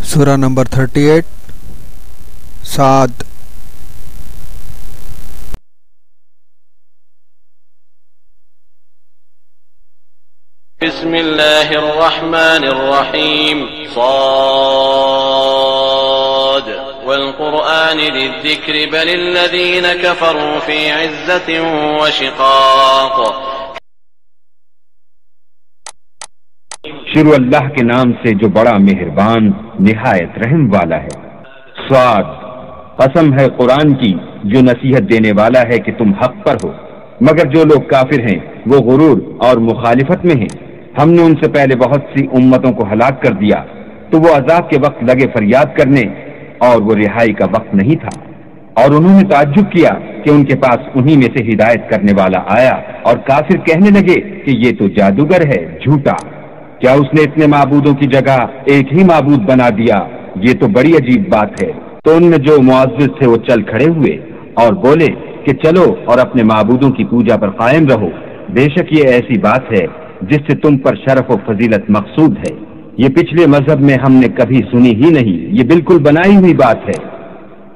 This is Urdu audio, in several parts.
سورہ نمبر 38 صاد۔ بسم اللہ الرحمن الرحیم صاد والقرآن ذی الذکر بل الذین کفروا فی عزت وشقاق۔ شروع اللہ کے نام سے جو بڑا مہربان نہایت رحم والا ہے۔ صاد، قسم ہے قرآن کی جو نصیحت دینے والا ہے کہ تم حق پر ہو، مگر جو لوگ کافر ہیں وہ غرور اور مخالفت میں ہیں۔ ہم نے ان سے پہلے بہت سی امتوں کو ہلاک کر دیا تو وہ عذاب کے وقت لگے فریاد کرنے اور وہ رہائی کا وقت نہیں تھا، اور انہوں نے تعجب کیا کہ ان کے پاس انہی میں سے ہدایت کرنے والا آیا، اور کافر کہنے لگے کہ یہ تو جادوگر ہے جھوٹا، کیا اس نے اتنے معبودوں کی جگہ ایک ہی معبود بنا دیا؟ یہ تو بڑی عجیب بات ہے۔ تو ان میں جو معزز تھے وہ چل کھڑے ہوئے اور بولے کہ چلو اور اپنے معبودوں کی پوجا پر قائم رہو، بے شک یہ ایسی بات ہے جس سے تم پر شرف و فضیلت مقصود ہے، یہ پچھلے مذہب میں ہم نے کبھی سنی ہی نہیں، یہ بالکل بنائی ہوئی بات ہے۔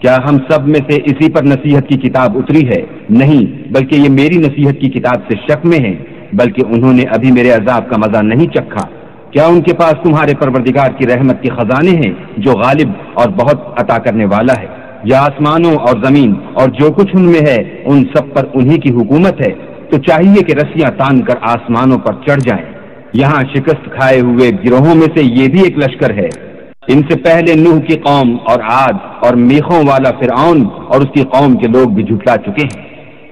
کیا ہم سب میں سے اسی پر نصیحت کی کتاب اتری ہے؟ نہیں، بلکہ یہ میری نصیحت کی کتاب سے شک میں ہے، بلکہ انہوں نے ابھی میرے عذاب کا مزہ نہیں چکھا۔ کیا ان کے پاس تمہارے پروردگار کی رحمت کے خزانے ہیں جو غالب اور بہت عطا کرنے والا ہے؟ یا آسمانوں اور زمین اور جو کچھ ان میں ہے ان سب پر انہی کی حکومت ہے؟ تو چاہیے کہ رسیاں تان کر آسمانوں پر چڑھ جائیں۔ یہاں شکست کھائے ہوئے گروہوں میں سے یہ بھی ایک لشکر ہے۔ ان سے پہلے نوح کی قوم اور عاد اور میخوں والا فرعون اور اس کی قوم کے لوگ بھی جھٹلا چکے ہیں،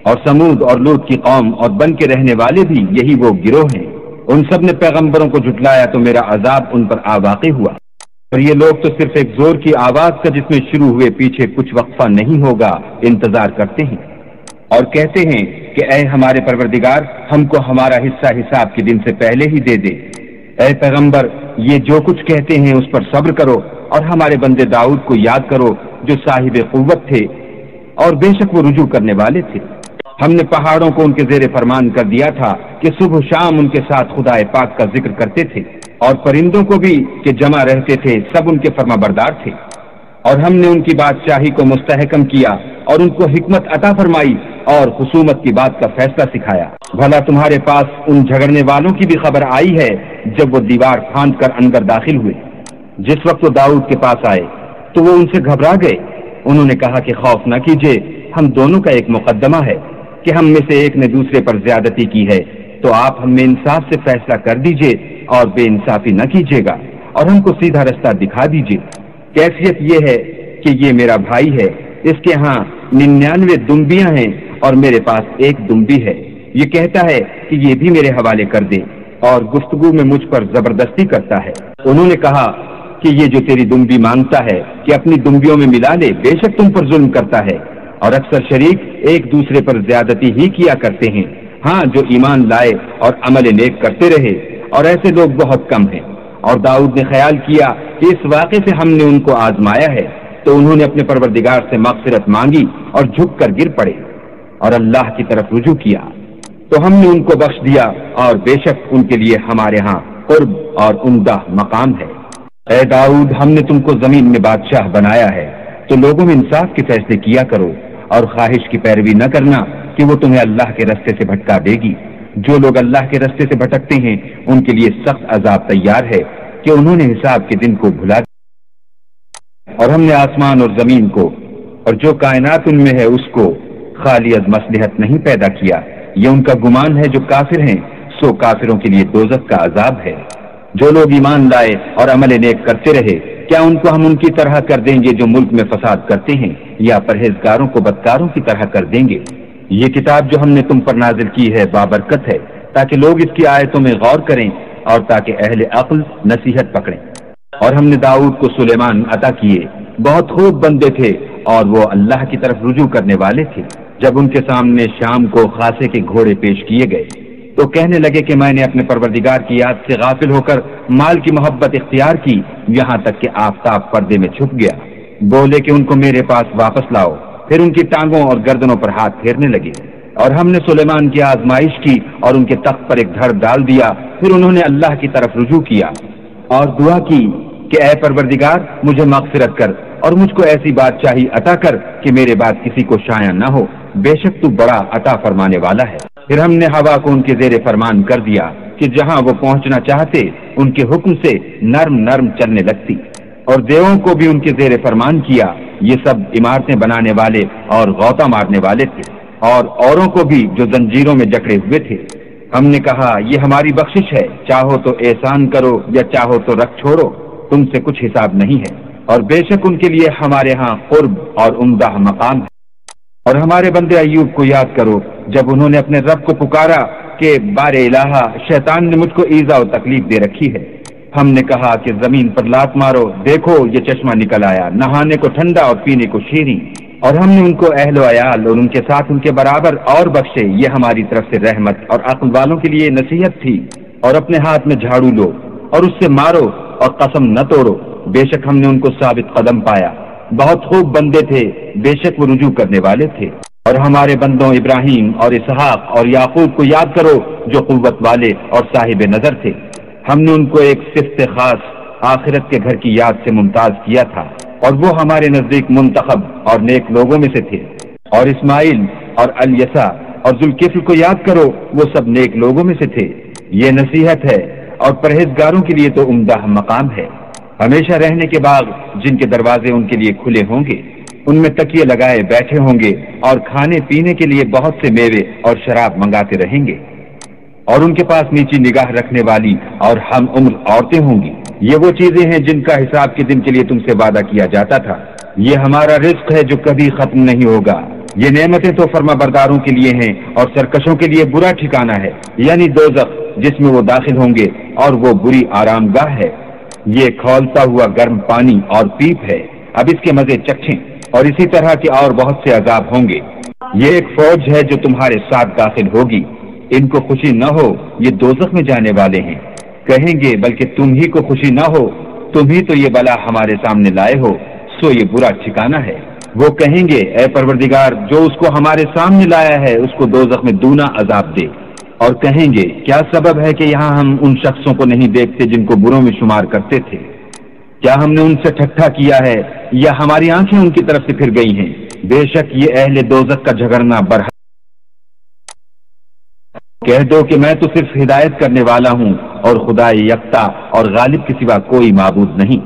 اور سمود اور لوط کی قوم اور بن کے رہنے والے بھی یہی وہ گروہ ہیں۔ ان سب نے پیغمبروں کو جھٹلایا تو میرا عذاب ان پر واقع ہوا، اور یہ لوگ تو صرف ایک زور کی آواز کا جس میں شروع ہوئے پیچھے کچھ وقفہ نہیں ہوگا انتظار کرتے ہیں، اور کہتے ہیں کہ اے ہمارے پروردگار ہم کو ہمارا حصہ حساب کے دن سے پہلے ہی دے دے۔ اے پیغمبر یہ جو کچھ کہتے ہیں اس پر صبر کرو، اور ہمارے بندے داؤد کو یاد کرو جو صاحب قوت تھے اور بے شک وہ رجوع کرنے والے تھے۔ ہم نے پہاڑوں کو ان کے زیر فرمان کر دیا تھا کہ صبح و شام ان کے ساتھ خدا پاک کا ذکر کرتے تھے، اور پرندوں کو بھی کہ جمع رہتے تھے سب ان کے فرما بردار تھے، اور ہم نے ان کی بادشاہی کو مستحکم کیا اور ان کو حکمت عطا فرمائی اور خصومت کی بات کا فیصلہ سکھایا۔ بھلا تمہارے پاس ان جھگڑنے والوں کی بھی خبر آئی ہے جب وہ دیوار پھاند کر اندر داخل ہوئے؟ جس وقت وہ داؤد کے پاس آئے تو وہ ان سے گھبرا گئے۔ انہوں نے کہا کہ خوف نہ کیجیے، ہم دونوں کا ایک مقدمہ ہے کہ ہم میں سے ایک نے دوسرے پر زیادتی کی ہے، تو آپ ہم میں انصاف سے فیصلہ کر دیجئے اور بے انصافی نہ کیجیے گا، اور ہم کو سیدھا رستہ دکھا دیجئے۔ کیفیت یہ ہے کہ یہ میرا بھائی ہے، اس کے ہاں 99 دمبیاں ہیں اور میرے پاس ایک دمبی ہے، یہ کہتا ہے کہ یہ بھی میرے حوالے کر دے، اور گفتگو میں مجھ پر زبردستی کرتا ہے۔ انہوں نے کہا کہ یہ جو تیری دمبی مانگتا ہے کہ اپنی دمبیوں میں ملا لے، بے شک تم پر ظلم کرتا ہے، اور اکثر شریک ایک دوسرے پر زیادتی ہی کیا کرتے ہیں۔ ہاں جو ایمان لائے اور عمل نیک کرتے رہے، اور ایسے لوگ بہت کم ہیں۔ اور داؤد نے خیال کیا کہ اس واقعے سے ہم نے ان کو آزمایا ہے، تو انہوں نے اپنے پروردگار سے مغفرت مانگی اور جھک کر گر پڑے اور اللہ کی طرف رجوع کیا، تو ہم نے ان کو بخش دیا، اور بے شک ان کے لیے ہمارے ہاں قرب اور عمدہ مقام ہے۔ اے داؤد ہم نے تم کو زمین میں بادشاہ بنایا ہے، تو لوگوں میں انصاف کے فیصلے کیا کرو، اور خواہش کی پیروی نہ کرنا کہ وہ تمہیں اللہ کے رستے سے بھٹکا دے گی۔ جو لوگ اللہ کے رستے سے بھٹکتے ہیں ان کے لیے سخت عذاب تیار ہے کہ انہوں نے حساب کے دن کو بھلا دیا۔ اور ہم نے آسمان اور زمین کو اور جو کائنات ان میں ہے اس کو خالی از مصلحت نہیں پیدا کیا، یہ ان کا گمان ہے جو کافر ہیں، سو کافروں کے لیے دوزخ کا عذاب ہے۔ جو لوگ ایمان لائے اور عمل نیک کرتے رہے، کیا ان کو ہم ان کی طرح کر دیں گے جو ملک میں فساد کرتے ہیں، یا پرہیزگاروں کو بدکاروں کی طرح کر دیں گے؟ یہ کتاب جو ہم نے تم پر نازل کی ہے بابرکت ہے، تاکہ لوگ اس کی آیتوں میں غور کریں اور تاکہ اہل عقل نصیحت پکڑیں۔ اور ہم نے داؤد کو سلیمان عطا کیے، بہت خوب بندے تھے اور وہ اللہ کی طرف رجوع کرنے والے تھے۔ جب ان کے سامنے شام کو خاصے کے گھوڑے پیش کیے گئے تو کہنے لگے کہ میں نے اپنے پروردگار کی یاد سے غافل ہو کر مال کی محبت اختیار کی، یہاں تک کہ آفتاب پردے میں چھپ گیا۔ بولے کہ ان کو میرے پاس واپس لاؤ، پھر ان کی ٹانگوں اور گردنوں پر ہاتھ پھیرنے لگے۔ اور ہم نے سلیمان کی آزمائش کی اور ان کے تخت پر ایک دھڑ ڈال دیا، پھر انہوں نے اللہ کی طرف رجوع کیا اور دعا کی کہ اے پروردگار مجھے مغفرت کر اور مجھ کو ایسی بادشاہی عطا کر کہ میرے بعد کسی کو شایع نہ ہو، بے شک تو بڑا عطا فرمانے والا ہے۔ پھر ہم نے ہوا کو ان کے زیر فرمان کر دیا کہ جہاں وہ پہنچنا چاہتے ان کے حکم سے نرم نرم چلنے لگتی، اور دیووں کو بھی ان کے زیر فرمان کیا، یہ سب عمارتیں بنانے والے اور غوطہ مارنے والے تھے، اور اوروں کو بھی جو زنجیروں میں جکڑے ہوئے تھے۔ ہم نے کہا یہ ہماری بخشش ہے، چاہو تو احسان کرو یا چاہو تو رکھ چھوڑو، تم سے کچھ حساب نہیں ہے، اور بے شک ان کے لیے ہمارے ہاں قرب اور عمدہ مقام ہے۔ اور ہمارے بندے ایوب کو یاد کرو جب انہوں نے اپنے رب کو پکارا کہ بار الہ، شیطان نے مجھ کو ایذا و تکلیف دے رکھی ہے۔ ہم نے کہا کہ زمین پر لات مارو، دیکھو یہ چشمہ نکل آیا، نہانے کو ٹھنڈا اور پینے کو شیریں، اور ہم نے ان کو اہل و عیال اور ان کے ساتھ ان کے برابر اور بخشے، یہ ہماری طرف سے رحمت اور عقل والوں کے لیے نصیحت تھی۔ اور اپنے ہاتھ میں جھاڑو لو اور اس سے مارو اور قسم نہ توڑو، بے شک ہم نے ان کو ثابت قدم پایا، بہت خوب بندے تھے، بے شک وہ رجوع کرنے والے تھے۔ اور ہمارے بندوں ابراہیم اور اسحاق اور یعقوب کو یاد کرو جو قوت والے اور صاحب نظر تھے، ہم نے ان کو ایک صفت خاص آخرت کے گھر کی یاد سے ممتاز کیا تھا، اور وہ ہمارے نزدیک منتخب اور نیک لوگوں میں سے تھے۔ اور اسماعیل اور الیسع اور ذوالکفل کو یاد کرو، وہ سب نیک لوگوں میں سے تھے۔ یہ نصیحت ہے اور پرہیزگاروں کے لیے تو عمدہ مقام ہے۔ ہمیشہ رہنے کے باغ جن کے دروازے ان کے لیے کھلے ہوں گے، ان میں تکیے لگائے بیٹھے ہوں گے، اور کھانے پینے کے لیے بہت سے میوے اور شراب منگاتے رہیں گے، اور ان کے پاس نیچی نگاہ رکھنے والی اور ہم عمر عورتیں ہوں گی۔ یہ وہ چیزیں ہیں جن کا حساب کے دن کے لیے تم سے وعدہ کیا جاتا تھا، یہ ہمارا رزق ہے جو کبھی ختم نہیں ہوگا۔ یہ نعمتیں تو فرما برداروں کے لیے ہیں، اور سرکشوں کے لیے برا ٹھکانہ ہے، یعنی دوزخ جس میں وہ داخل ہوں گے، اور وہ بری آرام گاہ ہے۔ یہ کھولتا ہوا گرم پانی اور پیپ ہے، اب اس کے مزے چکھیں، اور اسی طرح کے اور بہت سے عذاب ہوں گے۔ یہ ایک فوج ہے جو تمہارے ساتھ داخل ہوگی، ان کو خوشی نہ ہو، یہ دوزخ میں جانے والے ہیں۔ کہیں گے بلکہ تم ہی کو خوشی نہ ہو، تم ہی تو یہ بلا ہمارے سامنے لائے ہو، سو یہ برا ٹھکانہ ہے۔ وہ کہیں گے اے پروردگار جو اس کو ہمارے سامنے لایا ہے اس کو دوزخ میں دونا عذاب دے، اور کہیں گے کیا سبب ہے کہ یہاں ہم ان شخصوں کو نہیں دیکھتے جن کو بروں میں شمار کرتے تھے؟ کیا ہم نے ان سے ٹھٹھا کیا ہے یا ہماری آنکھیں ان کی طرف سے پھر گئی ہیں؟ بے شک یہ اہل دوزخ کا جھگڑنا برحق۔ کہہ دو کہ میں تو صرف ہدایت کرنے والا ہوں، اور خدا یکتا اور غالب کے سوا کوئی معبود نہیں،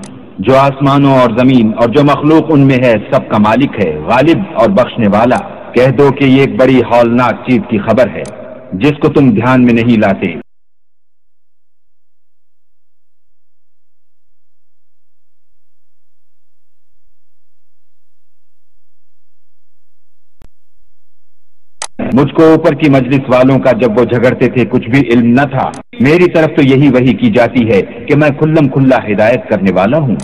جو آسمانوں اور زمین اور جو مخلوق ان میں ہے سب کا مالک ہے، غالب اور بخشنے والا۔ کہہ دو کہ یہ ایک بڑی ہولناک چیز کی خبر ہے جس کو تم دھیان میں نہیں لاتے۔ مجھ کو اوپر کی مجلس والوں کا جب وہ جھگڑتے تھے کچھ بھی علم نہ تھا، میری طرف تو یہی وحی کی جاتی ہے کہ میں کھلم کھلا ہدایت کرنے والا ہوں۔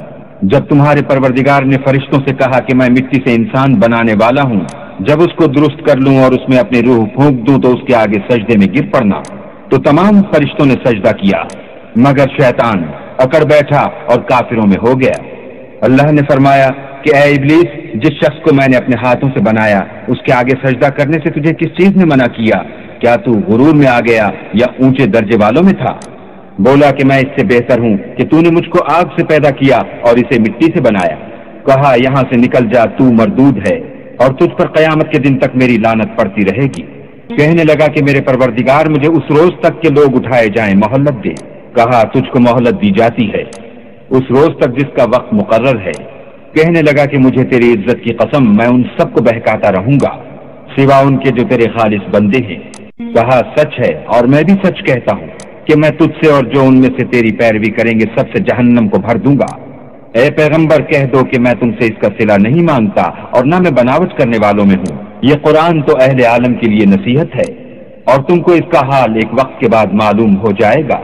جب تمہارے پروردگار نے فرشتوں سے کہا کہ میں مٹی سے انسان بنانے والا ہوں، جب اس کو درست کر لوں اور اس میں اپنی روح پھونک دوں تو اس کے آگے سجدے میں گر پڑنا، تو تمام فرشتوں نے سجدہ کیا مگر شیطان اکڑ بیٹھا اور کافروں میں ہو گیا۔ اللہ نے فرمایا کہ اے ابلیس، جس شخص کو میں نے اپنے ہاتھوں سے بنایا اس کے آگے سجدہ کرنے سے تجھے کس چیز نے منع کیا؟ کیا تو غرور میں آ گیا یا اونچے درجے والوں میں تھا؟ بولا کہ میں اس سے بہتر ہوں کہ تو نے مجھ کو آگ سے پیدا کیا اور اسے مٹی سے بنایا۔ کہا یہاں سے نکل جا، تو مردود ہے، اور تجھ پر قیامت کے دن تک میری لعنت پڑتی رہے گی۔ کہنے لگا کہ میرے پروردگار مجھے اس روز تک کہ لوگ اٹھائے جائیں مہلت دے۔ کہا تجھ کو مہلت دی جاتی ہے اس روز تک جس کا وقت مقرر ہے۔ کہنے لگا کہ مجھے تیری عزت کی قسم میں ان سب کو بہکاتا رہوں گا سوا ان کے جو تیرے خالص بندے ہیں۔ کہا سچ ہے اور میں بھی سچ کہتا ہوں کہ میں تجھ سے اور جو ان میں سے تیری پیروی کریں گے سب سے جہنم کو بھر دوں گا۔ اے پیغمبر کہہ دو کہ میں تم سے اس کا صلہ نہیں مانگتا اور نہ میں بناوٹ کرنے والوں میں ہوں۔ یہ قرآن تو اہل عالم کے لیے نصیحت ہے، اور تم کو اس کا حال ایک وقت کے بعد معلوم ہو جائے گا۔